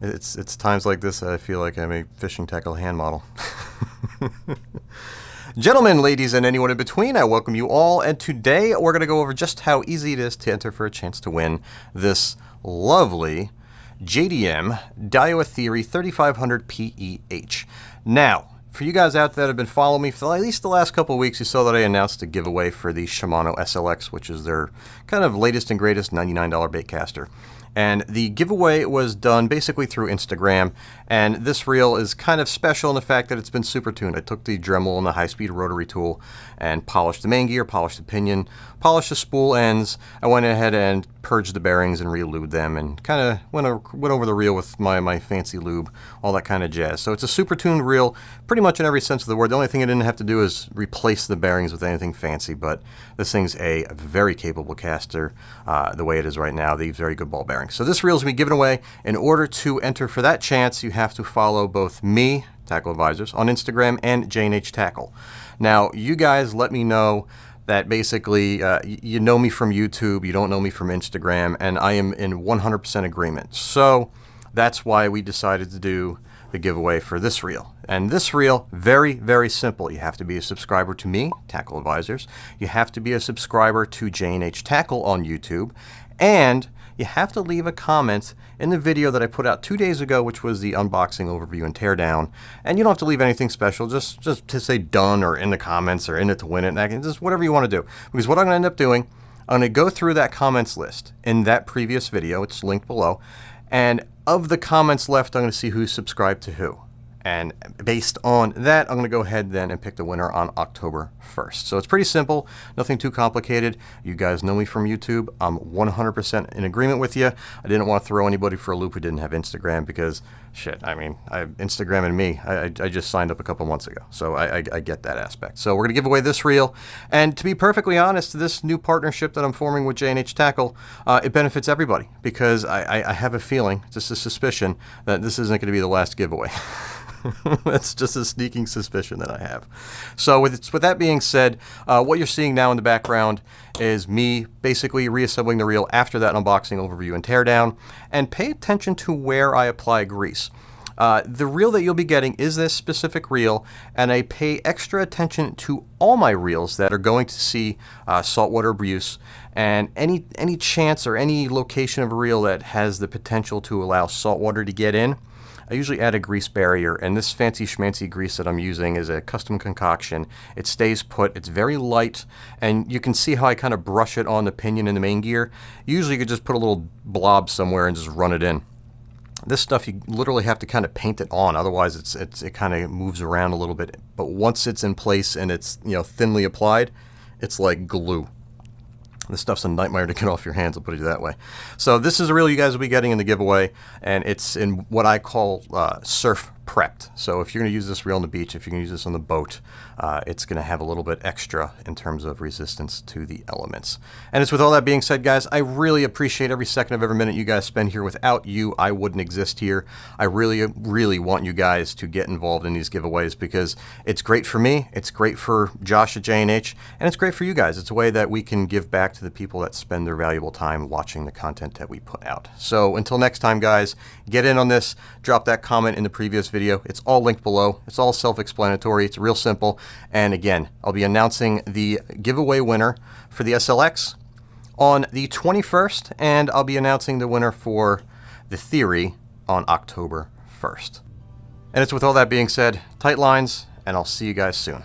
It's times like this that I feel like I'm a fishing tackle hand model. Gentlemen, ladies, and anyone in between, I welcome you all, and today we're going to go over just how easy it is to enter for a chance to win this lovely JDM Daiwa Theory 3500 PEH. Now, for you guys out there that have been following me for at least the last couple of weeks, you saw that I announced a giveaway for the Shimano SLX, which is their kind of latest and greatest $99 baitcaster. And the giveaway was done basically through Instagram, and this reel is kind of special in the fact that it's been super tuned. I took the Dremel and the high-speed rotary tool and polished the main gear, polished the pinion, polished the spool ends. I went ahead and purged the bearings and re-lubed them, and kind of went over the reel with my fancy lube, all that kind of jazz. So it's a super tuned reel, pretty much in every sense of the word. The only thing I didn't have to do is replace the bearings with anything fancy, but this thing's a very capable caster the way it is right now. These very good ball bearings. So this reel is going to be given away. In order to enter for that chance, you have to follow both me, Tackle Advisors, on Instagram, and J&H Tackle. Now, you guys let me know that basically you know me from YouTube, you don't know me from Instagram, and I am in 100% agreement. So that's why we decided to do the giveaway for this reel. And this reel, very, very simple. You have to be a subscriber to me, Tackle Advisors. You have to be a subscriber to J&H Tackle on YouTube. And you have to leave a comment in the video that I put out 2 days ago, which was the unboxing, overview, and teardown. And you don't have to leave anything special, just to say done or in the comments or in it to win it, and just whatever you want to do. Because what I'm going to end up doing, I'm going to go through that comments list in that previous video. It's linked below. And of the comments left, I'm going to see who subscribed to who. And based on that, I'm going to go ahead then and pick the winner on October 1st. So it's pretty simple, nothing too complicated. You guys know me from YouTube. I'm 100% in agreement with you. I didn't want to throw anybody for a loop who didn't have Instagram because, shit, I mean, Instagram and me, I just signed up a couple months ago. So I get that aspect. So we're going to give away this reel. And to be perfectly honest, this new partnership that I'm forming with J&H Tackle, it benefits everybody because I have a feeling, just a suspicion, that this isn't going to be the last giveaway. That's just a sneaking suspicion that I have. So with that being said, what you're seeing now in the background is me basically reassembling the reel after that unboxing, overview, and teardown. And pay attention to where I apply grease. The reel that you'll be getting is this specific reel, and I pay extra attention to all my reels that are going to see saltwater abuse, and any chance or any location of a reel that has the potential to allow saltwater to get in. I usually add a grease barrier, and this fancy schmancy grease that I'm using is a custom concoction. It stays put, it's very light, and you can see how I kind of brush it on the pinion and the main gear. Usually you could just put a little blob somewhere and just run it in. This stuff you literally have to kind of paint it on, otherwise it kind of moves around a little bit. But once it's in place and it's thinly applied, it's like glue. This stuff's a nightmare to get off your hands, I'll put it that way. So this is a reel you guys will be getting in the giveaway, and it's in what I call surf prepped. So if you're going to use this reel on the beach, if you're going to use this on the boat, it's going to have a little bit extra in terms of resistance to the elements. And it's with all that being said, guys, I really appreciate every second of every minute you guys spend here. Without you, I wouldn't exist here. I really, really want you guys to get involved in these giveaways because it's great for me, it's great for Josh at J&H, and it's great for you guys. It's a way that we can give back to the people that spend their valuable time watching the content that we put out. So until next time, guys, get in on this, drop that comment in the previous video. It's all linked below. It's all self-explanatory. It's real simple. And again, I'll be announcing the giveaway winner for the SLX on the 21st, and I'll be announcing the winner for the Theory on October 1st. And it's with all that being said, tight lines, and I'll see you guys soon.